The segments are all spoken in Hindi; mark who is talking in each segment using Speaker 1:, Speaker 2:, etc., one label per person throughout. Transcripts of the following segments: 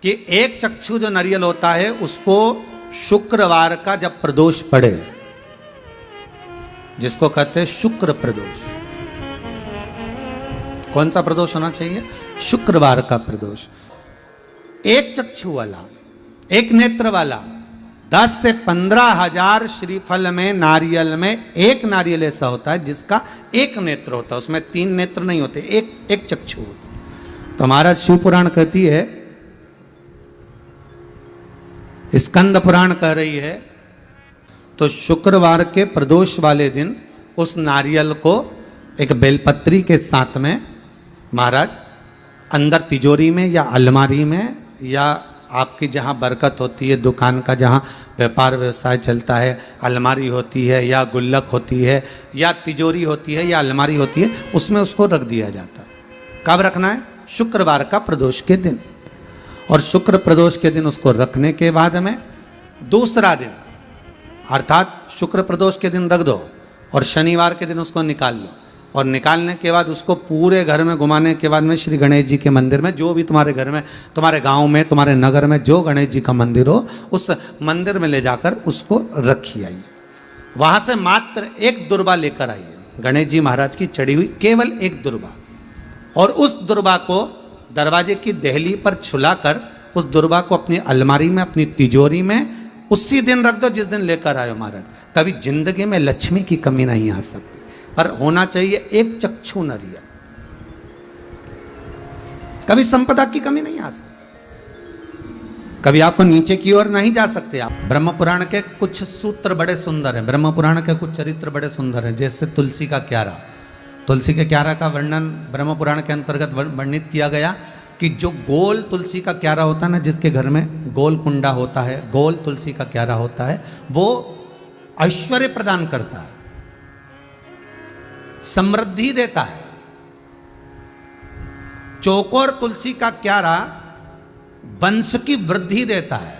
Speaker 1: कि एक चक्षु जो नारियल होता है उसको शुक्रवार का जब प्रदोष पड़े, जिसको कहते हैं शुक्र प्रदोष। कौन सा प्रदोष होना चाहिए? शुक्रवार का प्रदोष। एक चक्षु वाला, एक नेत्र वाला 10 से 15,000 श्रीफल में, नारियल में एक नारियल ऐसा होता है जिसका एक नेत्र होता है, उसमें 3 नेत्र नहीं होते, एक चक्षु होता है। तो महाराज शिव पुराण कहती है, स्कंद पुराण कह रही है, तो शुक्रवार के प्रदोष वाले दिन उस नारियल को एक बेलपत्री के साथ में महाराज अंदर तिजोरी में या अलमारी में या आपकी जहाँ बरकत होती है, दुकान का जहाँ व्यापार व्यवसाय चलता है, अलमारी होती है या गुल्लक होती है या तिजोरी होती है या अलमारी होती है, उसमें उसको रख दिया जाता है। कब रखना है? शुक्रवार का प्रदोष के दिन। और शुक्र प्रदोष के दिन उसको रखने के बाद में दूसरा दिन, अर्थात शुक्र प्रदोष के दिन रख दो और शनिवार के दिन उसको निकाल लो, और निकालने के बाद उसको पूरे घर में घुमाने के बाद में श्री गणेश जी के मंदिर में, जो भी तुम्हारे घर में, तुम्हारे गांव में, तुम्हारे नगर में जो गणेश जी का मंदिर हो, उस मंदिर में ले जाकर उसको रखी आइए। वहाँ से मात्र एक दुर्बा लेकर आइए, गणेश जी महाराज की चढ़ी हुई केवल एक दुर्बा, और उस दुर्बा को दरवाजे की देहली पर छुलाकर उस दुर्बा को अपनी अलमारी में, अपनी तिजोरी में उसी दिन रख दो जिस दिन लेकर आयो महाराज। कभी जिंदगी में लक्ष्मी की कमी नहीं आ सकती, पर होना चाहिए एक चक्षु नारियल। कभी संपदा की कमी नहीं आ सकती, कभी आपको नीचे की ओर नहीं जा सकते आप। ब्रह्म पुराण के कुछ सूत्र बड़े सुंदर हैं, ब्रह्म पुराण के कुछ चरित्र बड़े सुंदर हैं, जैसे तुलसी का क्यारा। तुलसी के क्यारा का वर्णन ब्रह्म पुराण के अंतर्गत वर्णित किया गया कि जो गोल तुलसी का क्यारा होता है ना, जिसके घर में गोल कुंडा होता है, गोल तुलसी का क्यारा होता है, वो ऐश्वर्य प्रदान करता है, समृद्धि देता है। चौकोर तुलसी का क्यारा वंश की वृद्धि देता है।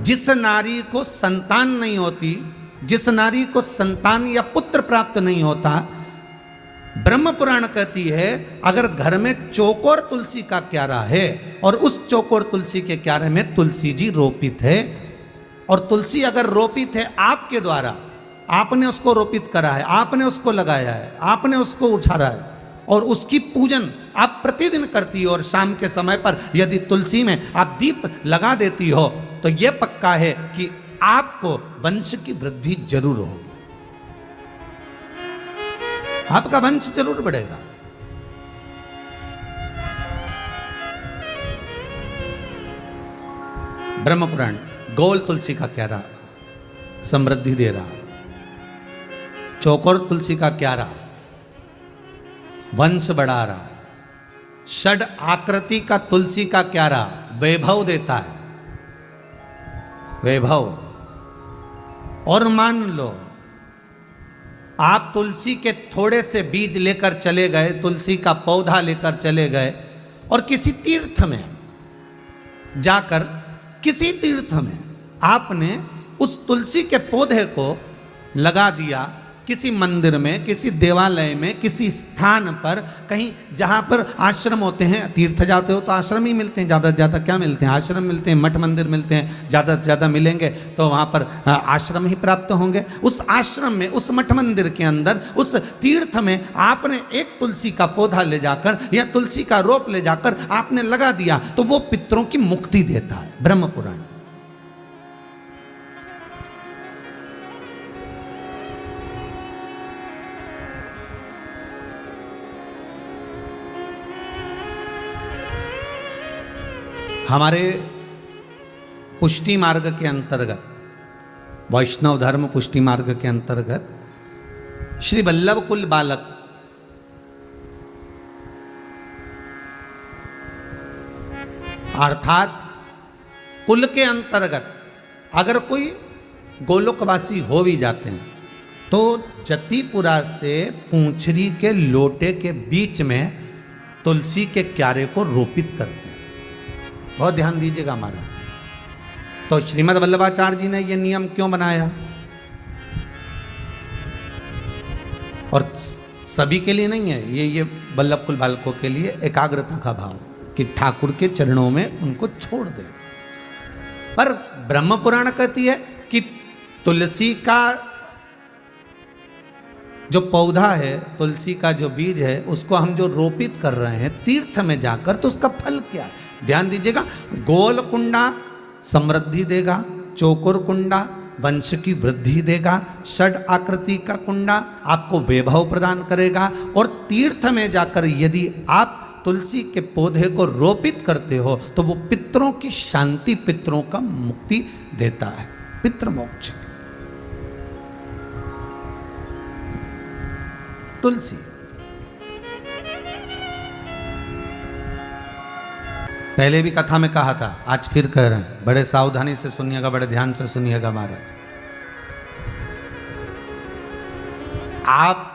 Speaker 1: जिस नारी को संतान नहीं होती, जिस नारी को संतान या पुत्र प्राप्त नहीं होता, ब्रह्म पुराण कहती है अगर घर में चौकोर तुलसी का क्यारा है और उस चौकोर तुलसी के क्यारे में तुलसी जी रोपित है, और तुलसी अगर रोपित है आपके द्वारा, आपने उसको रोपित करा है, आपने उसको लगाया है, आपने उसको उछारा है, और उसकी पूजन आप प्रतिदिन करती हो, और शाम के समय पर यदि तुलसी में आप दीप लगा देती हो, तो यह पक्का है कि आपको वंश की वृद्धि जरूर होगी, आपका वंश जरूर बढ़ेगा। ब्रह्म पुराण गोल तुलसी का क्यारा समृद्धि दे रहा, चौकोर तुलसी का क्यारा वंश बढ़ा रहा, षड आकृति का तुलसी का क्यारा वैभव देता है, वैभव। और मान लो आप तुलसी के थोड़े से बीज लेकर चले गए, तुलसी का पौधा लेकर चले गए, और किसी तीर्थ में जाकर, किसी तीर्थ में आपने उस तुलसी के पौधे को लगा दिया, किसी मंदिर में, किसी देवालय में, किसी स्थान पर, कहीं जहाँ पर आश्रम होते हैं, तीर्थ जाते हो तो आश्रम ही मिलते हैं, ज़्यादा से ज़्यादा क्या मिलते हैं? आश्रम मिलते हैं, मठ मंदिर मिलते हैं, ज़्यादा से ज़्यादा मिलेंगे तो वहाँ पर आश्रम ही प्राप्त होंगे। उस आश्रम में, उस मठ मंदिर के अंदर, उस तीर्थ में आपने एक तुलसी का पौधा ले जाकर या तुलसी का रोप ले जाकर आपने लगा दिया, तो वो पितरों की मुक्ति देता है। ब्रह्म पुराण हमारे पुष्टि मार्ग के अंतर्गत, वैष्णव धर्म पुष्टि मार्ग के अंतर्गत श्री वल्लभ कुल बालक अर्थात कुल के अंतर्गत अगर कोई गोलोकवासी हो भी जाते हैं तो जतिपुरा से पूंछरी के लोटे के बीच में तुलसी के क्यारे को रोपित करते हैं। बहुत ध्यान दीजिएगा हमारा। तो श्रीमद् वल्लभाचार्य जी ने ये नियम क्यों बनाया? और सभी के लिए नहीं है ये वल्लभ कुल बालकों के लिए एकाग्रता का भाव कि ठाकुर के चरणों में उनको छोड़ दे। पर ब्रह्म पुराण कहती है कि तुलसी का जो पौधा है, तुलसी का जो बीज है, उसको हम जो रोपित कर रहे हैं तीर्थ में जाकर, तो उसका फल क्या है? ध्यान दीजिएगा, गोल कुंडा समृद्धि देगा, चौकोर कुंडा वंश की वृद्धि देगा, षड आकृति का कुंडा आपको वैभव प्रदान करेगा, और तीर्थ में जाकर यदि आप तुलसी के पौधे को रोपित करते हो तो वो पितरों की शांति, पितरों का मुक्ति देता है, पितृ मोक्ष। तुलसी पहले भी कथा में कहा था, आज फिर कह रहे हैं, बड़े सावधानी से सुनिएगा, बड़े ध्यान से सुनिएगा महाराज। आप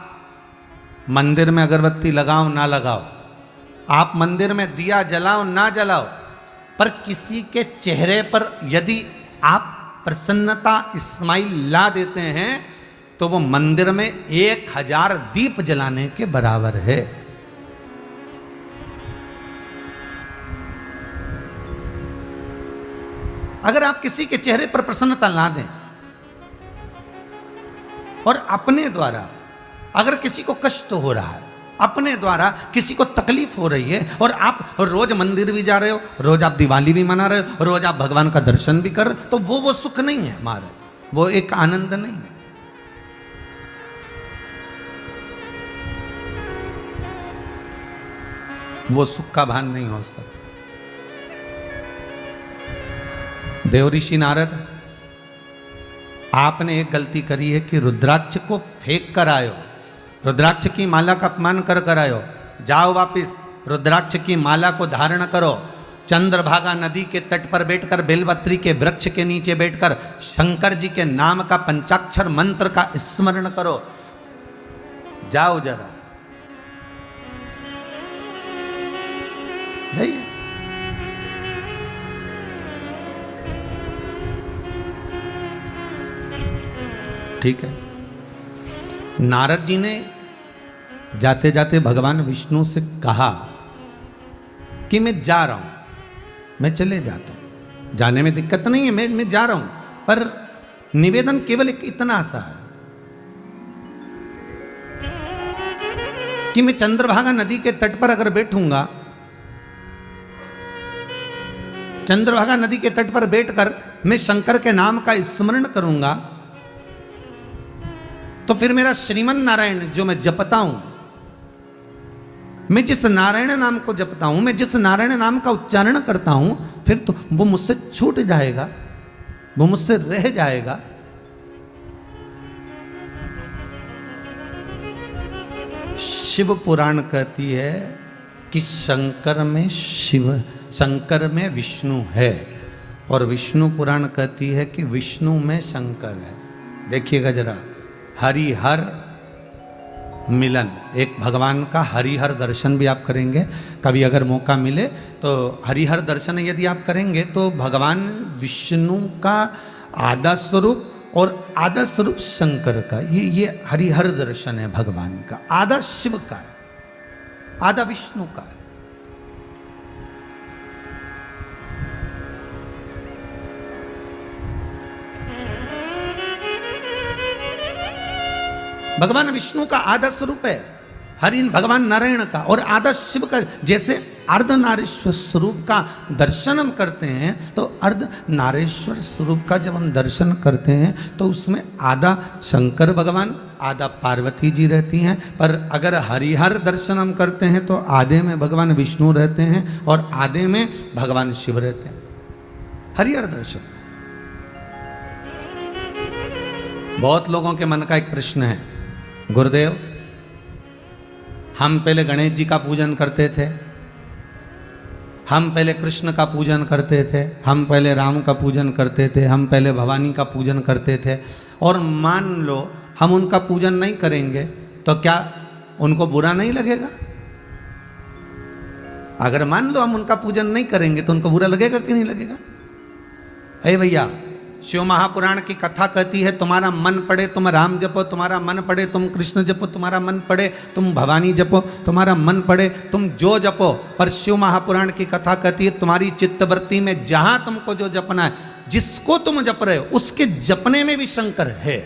Speaker 1: मंदिर में अगरबत्ती लगाओ ना लगाओ, आप मंदिर में दिया जलाओ ना जलाओ, पर किसी के चेहरे पर यदि आप प्रसन्नता, स्माइल ला देते हैं तो वो मंदिर में 1000 दीप जलाने के बराबर है। अगर आप किसी के चेहरे पर प्रसन्नता ला दें और अपने द्वारा अगर किसी को कष्ट हो रहा है, अपने द्वारा किसी को तकलीफ हो रही है, और आप रोज मंदिर भी जा रहे हो, रोज आप दिवाली भी मना रहे हो, रोज आप भगवान का दर्शन भी कर रहे हो, तो वो सुख नहीं है महाराज, वो एक आनंद नहीं है। वो सुख का भान नहीं हो सकता। देव ऋषि नारद, आपने एक गलती करी है कि रुद्राक्ष को फेंक कर आयो, रुद्राक्ष की माला का अपमान कर कर आयो। जाओ वापिस, रुद्राक्ष की माला को धारण करो, चंद्रभागा नदी के तट पर बैठकर, बेलपत्री के वृक्ष के नीचे बैठकर शंकर जी के नाम का पंचाक्षर मंत्र का स्मरण करो। जाओ जरा, जाइए। ठीक है। नारद जी ने जाते जाते भगवान विष्णु से कहा कि मैं जा रहा हूं, मैं चले जाता हूं, जाने में दिक्कत नहीं है, मैं जा रहा हूं, पर निवेदन केवल एक इतना सा है कि मैं चंद्रभागा नदी के तट पर अगर बैठूंगा, चंद्रभागा नदी के तट पर बैठकर मैं शंकर के नाम का स्मरण करूंगा, तो फिर मेरा श्रीमन नारायण जो मैं जपता हूं, मैं जिस नारायण नाम को जपता हूं, मैं जिस नारायण नाम का उच्चारण करता हूं, फिर तो वो मुझसे छूट जाएगा, वो मुझसे रह जाएगा। शिव पुराण कहती है कि शंकर में शिव, शंकर में विष्णु है, और विष्णु पुराण कहती है कि विष्णु में शंकर है। देखिएगा जरा, हरिहर मिलन, एक भगवान का हरिहर दर्शन भी आप करेंगे कभी अगर मौका मिले तो। हरिहर दर्शन यदि आप करेंगे तो भगवान विष्णु का आधा स्वरूप और आधा स्वरूप शंकर का, ये हरिहर दर्शन है भगवान का। आधा शिव का है, आधा विष्णु का है। भगवान विष्णु का आधा स्वरूप है हरि, भगवान नारायण का, और आधा शिव का। जैसे अर्धनारीश्वर स्वरूप का दर्शन हम करते हैं, तो अर्धनारीश्वर स्वरूप का जब हम दर्शन करते हैं तो उसमें आधा शंकर भगवान, आधा पार्वती जी रहती हैं। पर अगर हरिहर दर्शन हम करते हैं तो आधे में भगवान विष्णु रहते हैं और आधे में भगवान शिव रहते हैं। हरिहर दर्शन। बहुत लोगों के मन का एक प्रश्न है, गुरुदेव हम पहले गणेश जी का पूजन करते थे, हम पहले कृष्ण का पूजन करते थे, हम पहले राम का पूजन करते थे, हम पहले भवानी का पूजन करते थे, और मान लो हम उनका पूजन नहीं करेंगे तो क्या उनको बुरा नहीं लगेगा? अगर मान लो हम उनका पूजन नहीं करेंगे तो उनको बुरा लगेगा कि नहीं लगेगा? अरे भैया शिव महापुराण की कथा कहती है तुम्हारा मन पड़े तुम राम जपो, तुम्हारा मन पड़े तुम कृष्ण जपो, तुम्हारा मन पड़े तुम भवानी जपो, तुम्हारा मन पड़े तुम जो जपो। पर शिव महापुराण की कथा कहती है तुम्हारी चित्तवृत्ति में जहां तुमको जो जपना है, जिसको तुम जप रहे हो उसके जपने में भी शंकर है।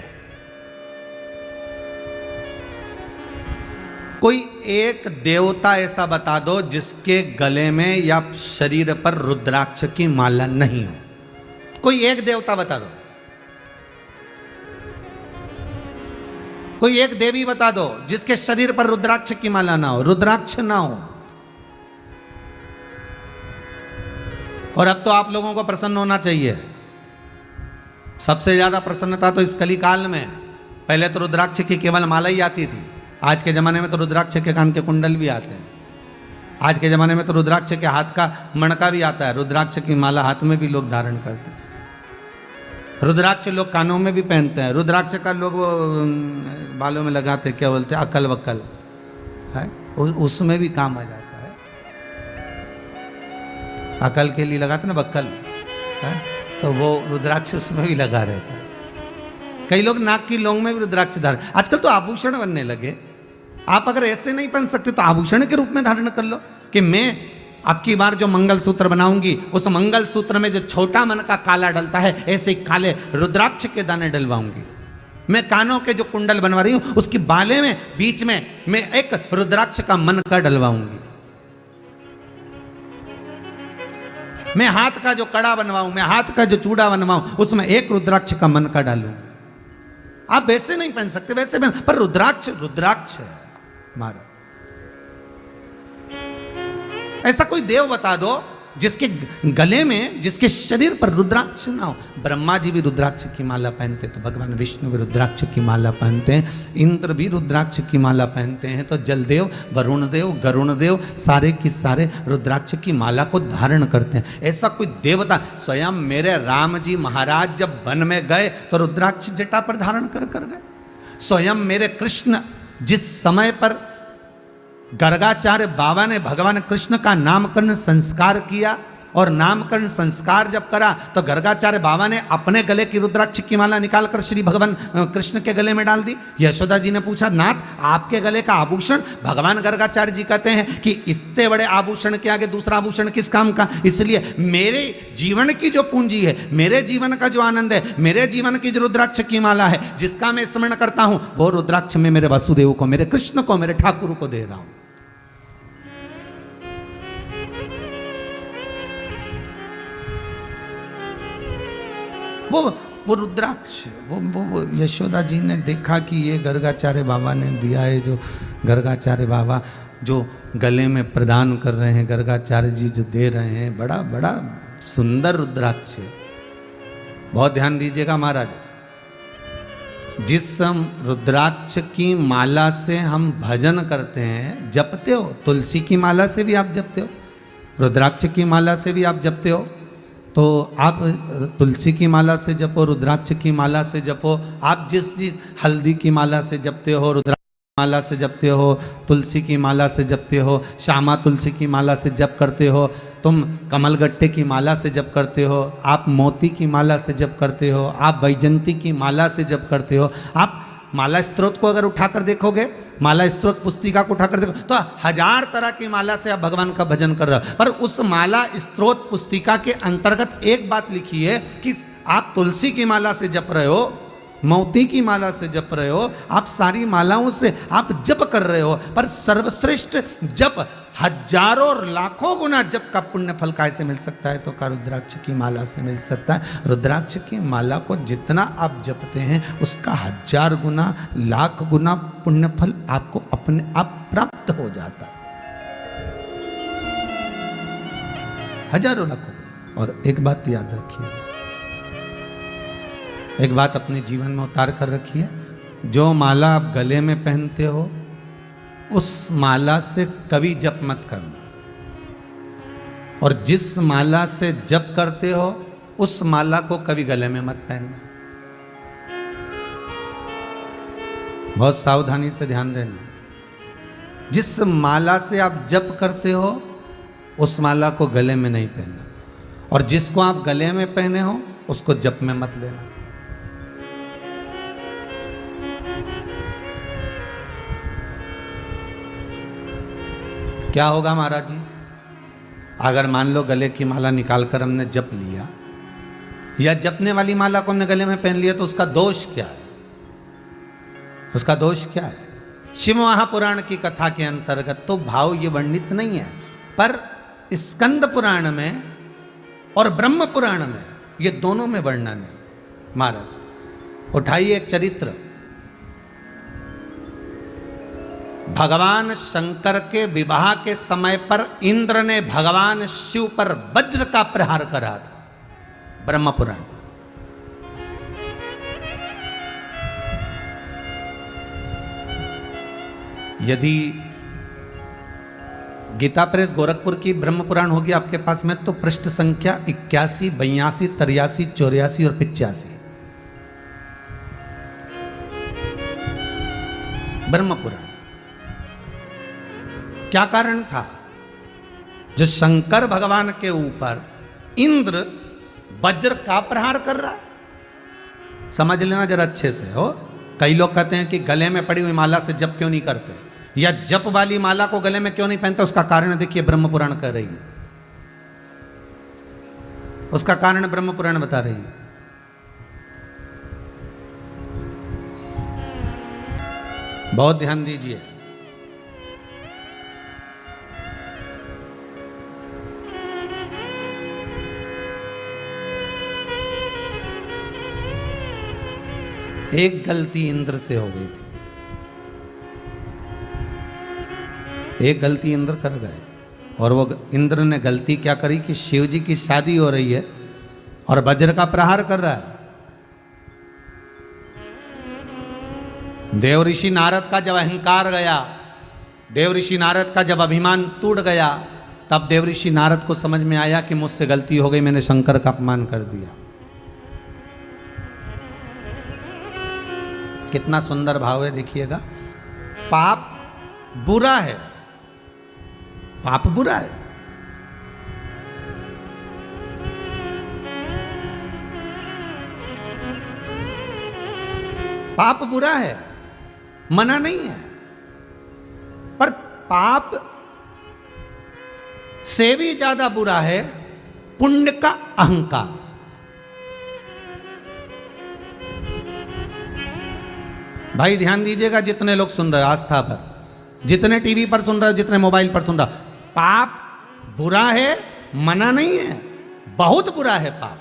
Speaker 1: कोई एक देवता ऐसा बता दो जिसके गले में या शरीर पर रुद्राक्ष की माला नहीं हो। कोई एक देवता बता दो, कोई एक देवी बता दो जिसके शरीर पर रुद्राक्ष की माला ना हो, रुद्राक्ष ना हो। और अब तो आप लोगों को प्रसन्न होना चाहिए। सबसे ज्यादा प्रसन्नता तो इस कलिकाल में। पहले तो रुद्राक्ष की केवल माला ही आती थी, आज के जमाने में तो रुद्राक्ष के कान के कुंडल भी आते हैं। आज के जमाने में तो रुद्राक्ष के हाथ का मणका भी आता है, रुद्राक्ष की माला हाथ में भी लोग धारण करते हैं। रुद्राक्ष लोग कानों में भी पहनते हैं। रुद्राक्ष का लोग वो बालों में लगाते, क्या बोलते हैं, अकल वक्कल है, उसमें भी काम आ जाता है। अकल के लिए लगाते ना बक्कल है, तो वो रुद्राक्ष उसमें भी लगा रहता है। कई लोग नाक की लौंग में भी रुद्राक्ष धारण, आजकल तो आभूषण बनने लगे। आप अगर ऐसे नहीं पहन सकते तो आभूषण के रूप में धारण कर लो कि मैं अब की बार जो मंगलसूत्र बनाऊंगी उस मंगलसूत्र में जो छोटा मन का काला डलता है ऐसे काले रुद्राक्ष के दाने डलवाऊंगी। मैं कानों के जो कुंडल बनवा रही हूं उसकी बाले में बीच में मैं एक रुद्राक्ष का मन का डलवाऊंगी। मैं हाथ का जो कड़ा बनवाऊं, मैं हाथ का जो चूड़ा बनवाऊं उसमें एक रुद्राक्ष का मन का डालूंगी। आप वैसे नहीं पहन सकते, वैसे पहन, पर रुद्राक्ष रुद्राक्ष है महाराज। ऐसा कोई देव बता दो जिसके गले में, जिसके शरीर पर रुद्राक्ष ना हो। ब्रह्मा जी भी रुद्राक्ष की माला पहनते, तो भगवान विष्णु भी रुद्राक्ष की माला पहनते हैं, इंद्र भी रुद्राक्ष की माला पहनते हैं, तो जलदेव, वरुण देव, गरुण देव सारे की सारे रुद्राक्ष की माला को धारण करते हैं। ऐसा कोई देवता, स्वयं मेरे राम जी महाराज जब वन में गए तो रुद्राक्ष जटा पर धारण कर गए। स्वयं मेरे कृष्ण जिस समय पर गर्गाचार्य बाबा ने भगवान कृष्ण का नामकरण संस्कार किया, और नामकरण संस्कार जब करा तो गर्गाचार्य बाबा ने अपने गले की रुद्राक्ष की माला निकालकर श्री भगवान कृष्ण के गले में डाल दी। यशोदा जी ने पूछा, नाथ आपके गले का आभूषण? भगवान गर्गाचार्य जी कहते हैं कि इतने बड़े आभूषण के आगे दूसरा आभूषण किस काम का? इसलिए मेरे जीवन की जो पूंजी है, मेरे जीवन का जो आनंद है, मेरे जीवन की जो रुद्राक्ष की माला है, जिसका मैं स्मरण करता हूं, वो रुद्राक्ष में मेरे वासुदेव को, मेरे कृष्ण को, मेरे ठाकुर को दे रहा हूं। वो रुद्राक्ष, वो यशोदा जी ने देखा कि ये गर्गाचार्य बाबा ने दिया है, जो गर्गाचार्य बाबा जो गले में प्रदान कर रहे हैं, गर्गाचार्य जी जो दे रहे हैं, बड़ा बड़ा सुंदर रुद्राक्ष है। बहुत ध्यान दीजिएगा महाराज, जिस रुद्राक्ष की माला से हम भजन करते हैं, जपते हो, तुलसी की माला से भी आप जपते हो, रुद्राक्ष की माला से भी आप जपते हो, तो आप तुलसी की माला से जपो, रुद्राक्ष की माला से जपो। आप जिस चीज़, हल्दी की माला से जपते हो, रुद्राक्ष की माला से जपते हो, तुलसी की माला से जपते हो, श्यामा तुलसी की माला से जप करते हो, तुम कमलगट्टे की माला से जप करते हो, आप मोती की माला से जप करते हो, आप वैजंती की माला से जप करते हो। आप माला स्त्रोत को अगर उठाकर देखोगे, माला स्त्रोत पुस्तिका को उठाकर देखो तो 1000 तरह की माला से आप भगवान का भजन कर रहे हो। पर उस माला स्त्रोत पुस्तिका के अंतर्गत एक बात लिखी है कि आप तुलसी की माला से जप रहे हो, मोती की माला से जप रहे हो, आप सारी मालाओं से आप जप कर रहे हो, पर सर्वश्रेष्ठ जप, हजारों और लाखों गुना जप का पुण्य फल कैसे मिल सकता है? तो का रुद्राक्ष की माला से मिल सकता है। रुद्राक्ष की माला को जितना आप जपते हैं उसका 1000 गुना, लाख गुना पुण्य फल आपको अपने आप प्राप्त हो जाता है, हजारों लाखों गुना। और एक बात याद रखिएगा, एक बात अपने जीवन में उतार कर रखिए, जो माला आप गले में पहनते हो उस माला से कभी जप मत करना, और जिस माला से जप करते हो उस माला को कभी गले में मत पहनना। बहुत सावधानी से ध्यान देना। जिस माला से आप जप करते हो उस माला को गले में नहीं पहनना, और जिसको आप गले में पहने हो उसको जप में मत लेना। क्या होगा महाराज जी, अगर मान लो गले की माला निकालकर हमने जप लिया या जपने वाली माला को हमने गले में पहन लिया, तो उसका दोष क्या है? उसका दोष क्या है? शिव महापुराण की कथा के अंतर्गत तो भाव ये वर्णित नहीं है, पर स्कंद पुराण में और ब्रह्म पुराण में ये दोनों में वर्णन है। महाराज उठाइए एक चरित्र, भगवान शंकर के विवाह के समय पर इंद्र ने भगवान शिव पर वज्र का प्रहार करा था। ब्रह्म पुराण। यदि गीता प्रेस गोरखपुर की ब्रह्म पुराण होगी आपके पास में, तो पृष्ठ संख्या 81, 82, 83, 84 और 85 ब्रह्म पुराण। क्या कारण था जो शंकर भगवान के ऊपर इंद्र वज्र का प्रहार कर रहा है? समझ लेना जरा अच्छे से हो। कई लोग कहते हैं कि गले में पड़ी हुई माला से जप क्यों नहीं करते, या जप वाली माला को गले में क्यों नहीं पहनते। उसका कारण देखिए ब्रह्म पुराण कह रही है, उसका कारण ब्रह्म पुराण बता रही है। बहुत ध्यान दीजिए। एक गलती इंद्र से हो गई थी, एक गलती इंद्र कर गए, और वो इंद्र ने गलती क्या करी कि शिव जी की शादी हो रही है और वज्र का प्रहार कर रहा है। देव ऋषि नारद का जब अहंकार गया, देव ऋषि नारद का जब अभिमान टूट गया, तब देव ऋषि नारद को समझ में आया कि मुझसे गलती हो गई, मैंने शंकर का अपमान कर दिया। कितना सुंदर भाव है, देखिएगा। पाप बुरा है, पाप बुरा है। पाप बुरा है, मना नहीं है, पर पाप से भी ज्यादा बुरा है पुण्य का अहंकार। भाई ध्यान दीजिएगा, जितने लोग सुन रहे आस्था पर, जितने टीवी पर सुन रहे, जितने मोबाइल पर सुन रहे, पाप बुरा है, मना नहीं है, बहुत बुरा है पाप,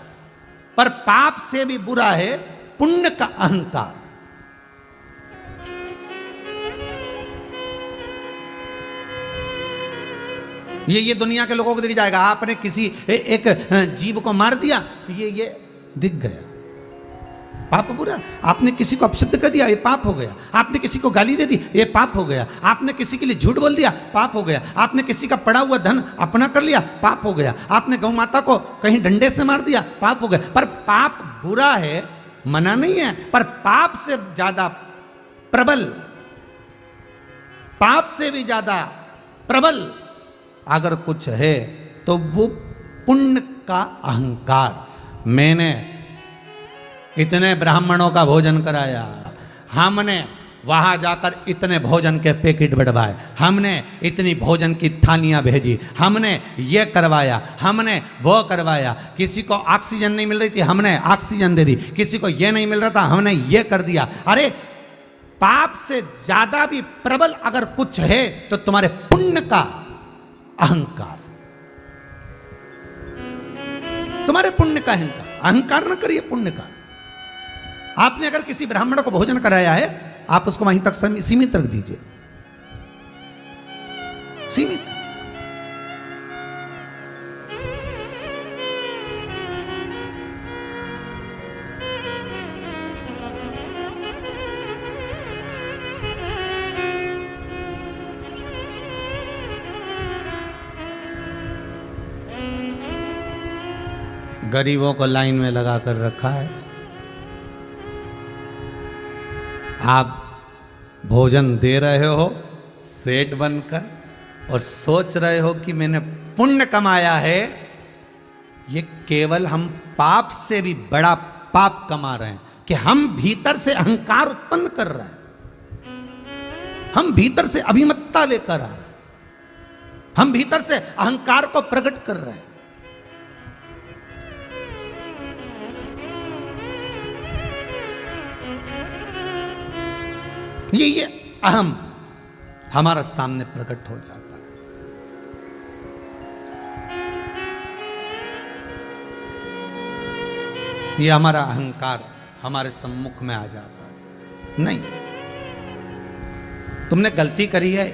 Speaker 1: पर पाप से भी बुरा है पुण्य का अहंकार। ये दुनिया के लोगों को दिख जाएगा। आपने किसी एक जीव को मार दिया, ये दिख गया, पाप बुरा। आपने किसी को अपशब्द कर दिया, ये पाप हो गया। आपने किसी को गाली दे दी, ये पाप हो गया। आपने किसी के लिए झूठ बोल दिया, पाप हो गया। आपने किसी का पड़ा हुआ धन अपना कर लिया, पाप हो गया। आपने गौ माता को कहीं डंडे से मार दिया, पाप हो गया। पर पाप बुरा है, मना नहीं है, पर पाप से ज्यादा प्रबल, पाप से भी ज्यादा प्रबल अगर कुछ है तो वो पुण्य का अहंकार। मैंने इतने ब्राह्मणों का भोजन कराया, हमने वहां जाकर इतने भोजन के पैकेट बढ़वाए, हमने इतनी भोजन की थालियां भेजी, हमने ये करवाया, हमने वो करवाया। किसी को ऑक्सीजन नहीं मिल रही थी, हमने ऑक्सीजन दे दी। किसी को ये नहीं मिल रहा था, हमने ये कर दिया। अरे पाप से ज्यादा भी प्रबल अगर कुछ है तो तुम्हारे पुण्य का अहंकार, तुम्हारे पुण्य का अहंकार। अहंकार न करिए पुण्य का। आपने अगर किसी ब्राह्मण को भोजन कराया है, आप उसको वहीं तक सीमित रख दीजिए, सीमित। गरीबों को लाइन में लगा कर रखा है। आप भोजन दे रहे हो सेठ बनकर और सोच रहे हो कि मैंने पुण्य कमाया है, ये केवल हम पाप से भी बड़ा पाप कमा रहे हैं कि हम भीतर से अहंकार उत्पन्न कर रहे हैं, हम भीतर से अभिमत्ता लेकर आ रहे हैं, हम भीतर से अहंकार को प्रकट कर रहे हैं। ये अहम हमारा सामने प्रकट हो जाता है। ये हमारा अहंकार हमारे सम्मुख में आ जाता है। नहीं, तुमने गलती करी है।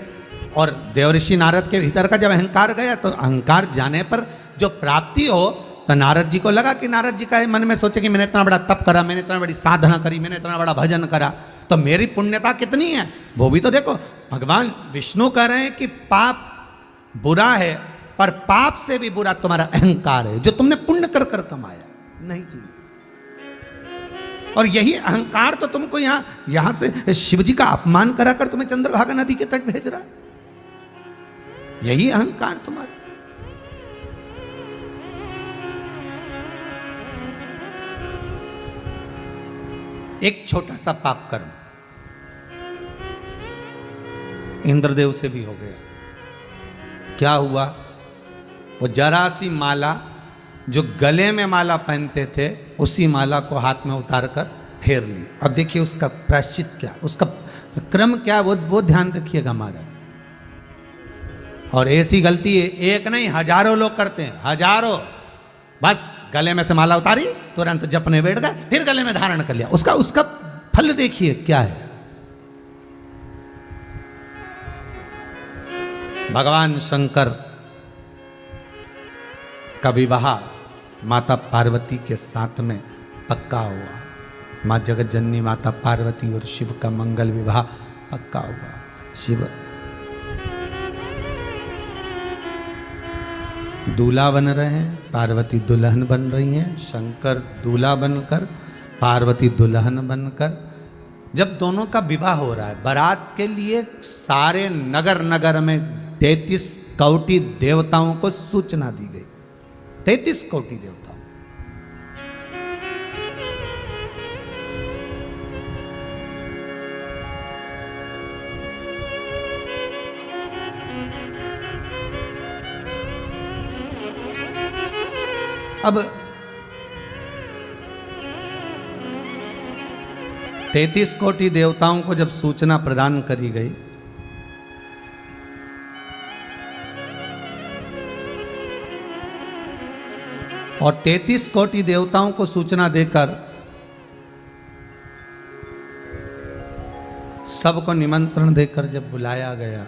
Speaker 1: और देवऋषि नारद के भीतर का जब अहंकार गया तो अहंकार जाने पर जो प्राप्ति हो, तो नारद जी को लगा कि नारद जी का मन में सोचे कि मैंने इतना बड़ा तप करा, मैंने इतना बड़ी साधना करी, मैंने इतना बड़ा भजन करा, तो मेरी पुण्यता कितनी है वो भी तो देखो। भगवान विष्णु कह रहे हैं कि पाप बुरा है, पर पाप से भी बुरा तुम्हारा अहंकार है जो तुमने पुण्य कर कर कमाया। नहीं चाहिए। और यही अहंकार तो तुमको यहां से शिवजी का अपमान करा कर तुम्हें चंद्रभागा नदी के तट भेज रहा है। यही अहंकार तुम्हारा। एक छोटा सा पाप कर्म इंद्रदेव से भी हो गया। क्या हुआ? वो जरा सी माला जो गले में माला पहनते थे, उसी माला को हाथ में उतार कर फेर ली। अब देखिए उसका प्रायश्चित क्या, उसका क्रम क्या, वो ध्यान रखिएगा महाराज। और ऐसी गलती एक नहीं हजारों लोग करते हैं, हजारों। बस गले में से माला उतारी, तुरंत जपने बैठ गए, फिर गले में धारण कर लिया। उसका फल देखिए क्या है। भगवान शंकर का विवाह माता पार्वती के साथ में पक्का हुआ। माँ जगत जननी माता पार्वती और शिव का मंगल विवाह पक्का हुआ। शिव दूल्हा बन रहे हैं, पार्वती दुल्हन बन रही हैं। शंकर दूल्हा बनकर, पार्वती दुल्हन बनकर। जब दोनों का विवाह हो रहा है, बारात के लिए सारे नगर नगर में 33 कोटि देवताओं को सूचना दी गई। 33 कोटि देवता। अब 33 कोटि देवताओं को जब सूचना प्रदान करी गई, और 33 कोटि देवताओं को सूचना देकर सबको निमंत्रण देकर जब बुलाया गया,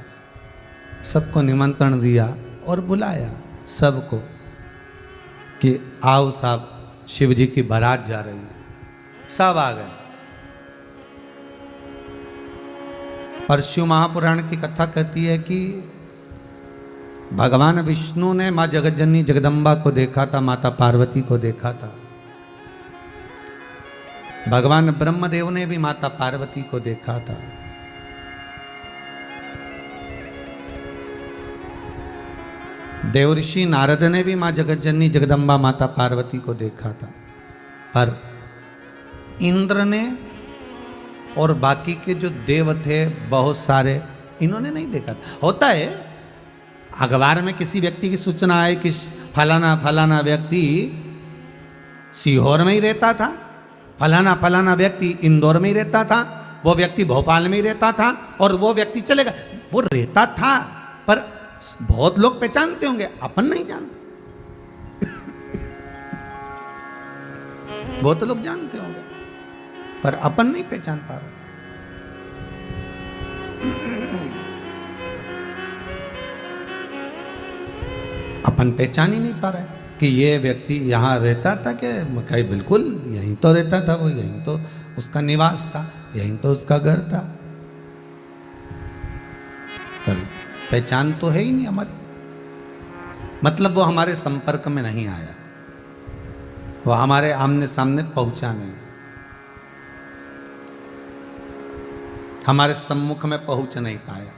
Speaker 1: सबको निमंत्रण दिया और बुलाया सबको कि आओ साहब, शिव जी की बारात जा रही है। सब आ गए। पर शिव महापुराण की कथा कहती है कि भगवान विष्णु ने माँ जगतजननी जगदम्बा को देखा था, माता पार्वती को देखा था। भगवान ब्रह्मदेव ने भी माता पार्वती को देखा था। देवऋषि नारद ने भी माँ जगतजननी जगदम्बा माता पार्वती को देखा था। पर इंद्र ने और बाकी के जो देव थे बहुत सारे, इन्होंने नहीं देखा था। होता है अखबार में किसी व्यक्ति की सूचना आए कि फलाना फलाना व्यक्ति सीहोर में ही रहता था, फलाना फलाना व्यक्ति इंदौर में ही रहता था, वो व्यक्ति भोपाल में ही रहता था, और वो व्यक्ति चलेगा। वो रहता था पर बहुत लोग पहचानते होंगे, अपन नहीं जानते। बहुत लोग जानते होंगे पर अपन नहीं पहचान पा रहे। अपन पहचान ही नहीं पा रहे कि ये व्यक्ति यहाँ रहता था कि कहीं बिल्कुल यहीं तो रहता था, वो यहीं तो उसका निवास था, यहीं तो उसका घर था। पर पहचान तो है ही नहीं हमारी, मतलब वो हमारे संपर्क में नहीं आया, वो हमारे आमने सामने पहुंचा नहीं, हमारे सम्मुख में पहुंच नहीं पाया।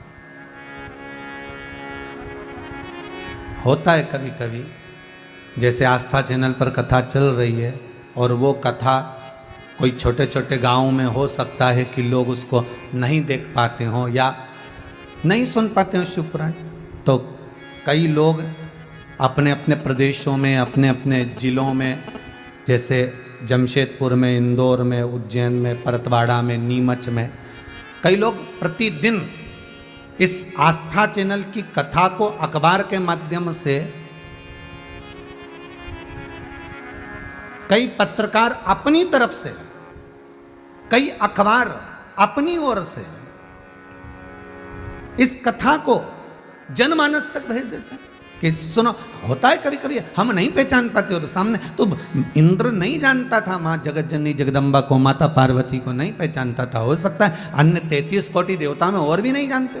Speaker 1: होता है कभी कभी जैसे आस्था चैनल पर कथा चल रही है और वो कथा कोई छोटे छोटे गाँव में हो सकता है कि लोग उसको नहीं देख पाते हों या नहीं सुन पाते हो शिव पुराण, तो कई लोग अपने अपने प्रदेशों में, अपने अपने ज़िलों में, जैसे जमशेदपुर में, इंदौर में, उज्जैन में, परतवाड़ा में, नीमच में, कई लोग प्रतिदिन इस आस्था चैनल की कथा को अखबार के माध्यम से, कई पत्रकार अपनी तरफ से, कई अखबार अपनी ओर से इस कथा को जनमानस तक भेज देते हैं कि सुनो। होता है कभी कभी हम नहीं पहचान पाते और सामने तो इंद्र नहीं जानता था माँ जगत जननी जगदम्बा को, माता पार्वती को नहीं पहचानता था, हो सकता है अन्य 33 कोटि देवता में और भी नहीं जानते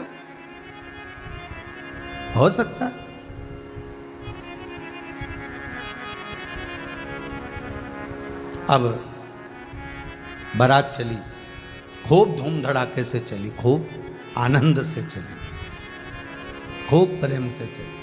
Speaker 1: हो सकता है। अब बारात चली, खूब धूम धड़ाके से चली, खूब आनंद से चली, खूब प्रेम से चली।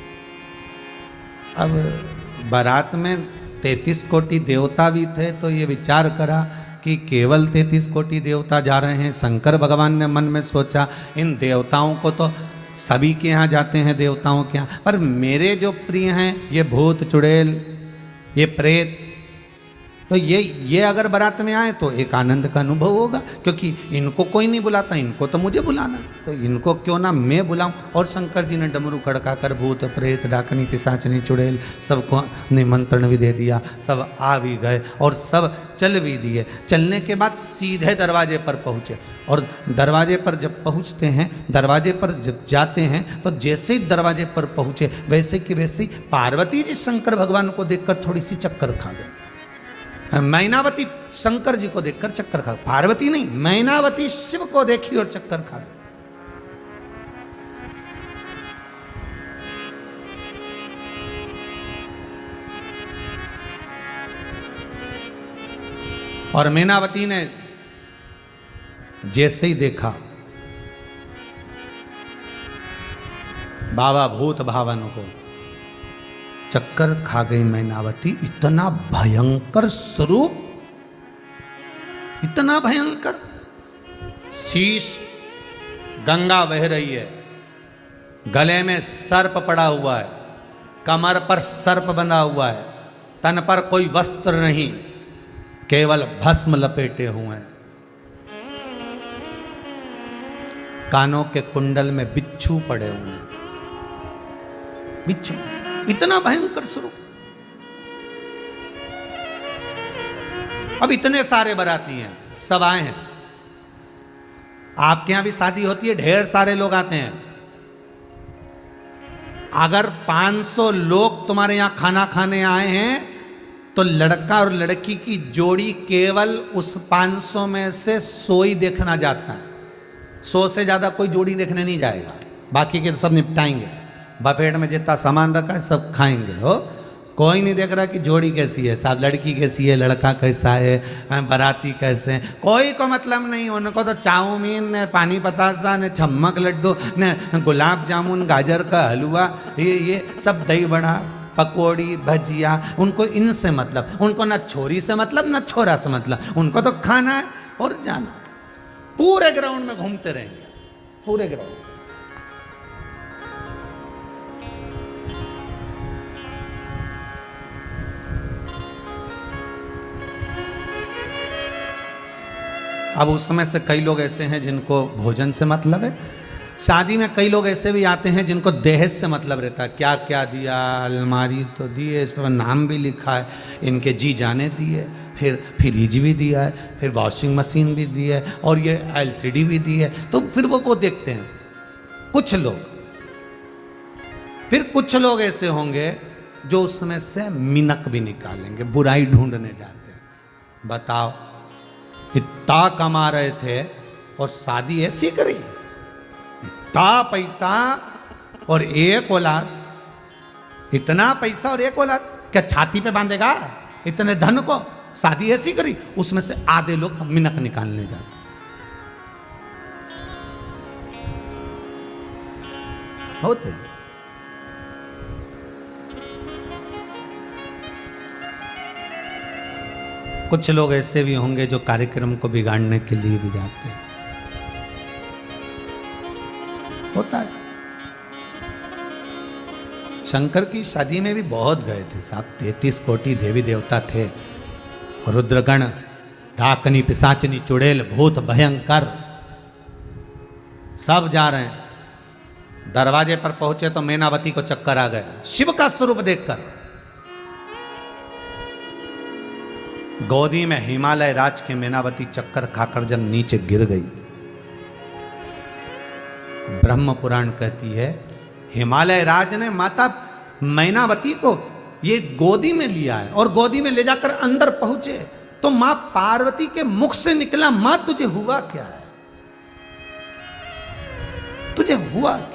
Speaker 1: अब बारात में 33 कोटि देवता भी थे, तो ये विचार करा कि केवल 33 कोटि देवता जा रहे हैं। शंकर भगवान ने मन में सोचा इन देवताओं को तो सभी के यहाँ जाते हैं, देवताओं के यहाँ, पर मेरे जो प्रिय हैं ये भूत चुड़ैल, ये प्रेत, तो ये अगर बारात में आए तो एक आनंद का अनुभव होगा, क्योंकि इनको कोई नहीं बुलाता, इनको तो मुझे बुलाना, तो इनको क्यों ना मैं बुलाऊं। और शंकर जी ने डमरू खड़काकर भूत प्रेत डाकनी पिशाचनी चुड़ैल सबको निमंत्रण भी दे दिया, सब आ भी गए और सब चल भी दिए। चलने के बाद सीधे दरवाजे पर पहुँचे और दरवाजे पर जब पहुँचते हैं, दरवाजे पर जब जाते हैं तो जैसे ही दरवाजे पर पहुँचे वैसे कि वैसे ही पार्वती जी शंकर भगवान को देखकर थोड़ी सी चक्कर खा गए। मैनावती शंकर जी को देखकर चक्कर खा, पार्वती नहीं, मैनावती शिव को देखी और चक्कर खा गई। और मैनावती ने जैसे ही देखा बाबा भूत भावन को, चक्कर खा गई मैनावती। इतना भयंकर स्वरूप, इतना भयंकर, शीश गंगा बह रही है, गले में सर्प पड़ा हुआ है, कमर पर सर्प बंधा हुआ है, तन पर कोई वस्त्र नहीं, केवल भस्म लपेटे हुए हैं, कानों के कुंडल में बिच्छू पड़े हुए हैं, बिच्छू, इतना भयंकर स्वरूप। अब इतने सारे बाराती हैं, सब आए हैं। आपके यहां भी शादी होती है, ढेर सारे लोग आते हैं। अगर 500 लोग तुम्हारे यहां खाना खाने आए हैं तो लड़का और लड़की की जोड़ी केवल उस 500 में से 100 ही देखना जाता है। 100 से ज्यादा कोई जोड़ी देखने नहीं जाएगा, बाकी के तो सब निपटाएंगे। बफेट में जितना सामान रखा है सब खाएंगे, हो कोई नहीं देख रहा कि जोड़ी कैसी है, साहब लड़की कैसी है, लड़का कैसा है, बाराती कैसे हैं, कोई को मतलब नहीं। उनको तो चाउमीन ने, पानी पतासा ने, छम्मक लड्डू ने, गुलाब जामुन, गाजर का हलवा, ये सब, दही बड़ा, पकौड़ी, भजिया, उनको इनसे मतलब, उनको ना छोरी से मतलब ना छोरा से मतलब, उनको तो खाना है और जाना। पूरे ग्राउंड में घूमते रहेंगे, पूरे ग्राउंड। अब उस समय से कई लोग ऐसे हैं जिनको भोजन से मतलब है। शादी में कई लोग ऐसे भी आते हैं जिनको दहेज से मतलब रहता है। क्या क्या दिया, अलमारी तो दी है, इस पर नाम भी लिखा है, इनके जी जाने दिए, फिर फ्रिज भी दिया है, फिर वॉशिंग मशीन भी दी है और ये एलसीडी भी दी है। तो फिर वो देखते हैं कुछ लोग। फिर कुछ लोग ऐसे होंगे जो उसमें से मिनक भी निकालेंगे, बुराई ढूंढने जाते हैं। बताओ, इतना कमा रहे थे और शादी ऐसी करी, इतना पैसा और एक औलाद, इतना पैसा और एक औलाद, क्या छाती पे बांधेगा इतने धन को? शादी ऐसी करी। उसमें से आधे लोग मिनक निकालने जाते, होते। कुछ लोग ऐसे भी होंगे जो कार्यक्रम को बिगाड़ने के लिए भी जाते हैं, होता है। शंकर की शादी में भी बहुत गए थे साहब, 33 कोटि देवी देवता थे, रुद्रगण, डाकनी, पिशाचनी, चुड़ैल, भूत भयंकर, सब जा रहे हैं। दरवाजे पर पहुंचे तो मैनावती को चक्कर आ गया शिव का स्वरूप देखकर। गोदी में हिमालय राज के मैनावती चक्कर खाकर जब नीचे गिर गई, ब्रह्म पुराण कहती है हिमालय राज ने माता मैनावती को ये गोदी में लिया है और गोदी में ले जाकर अंदर पहुंचे तो मां पार्वती के मुख से निकला, मां तुझे हुआ क्या है, तुझे हुआ क्या?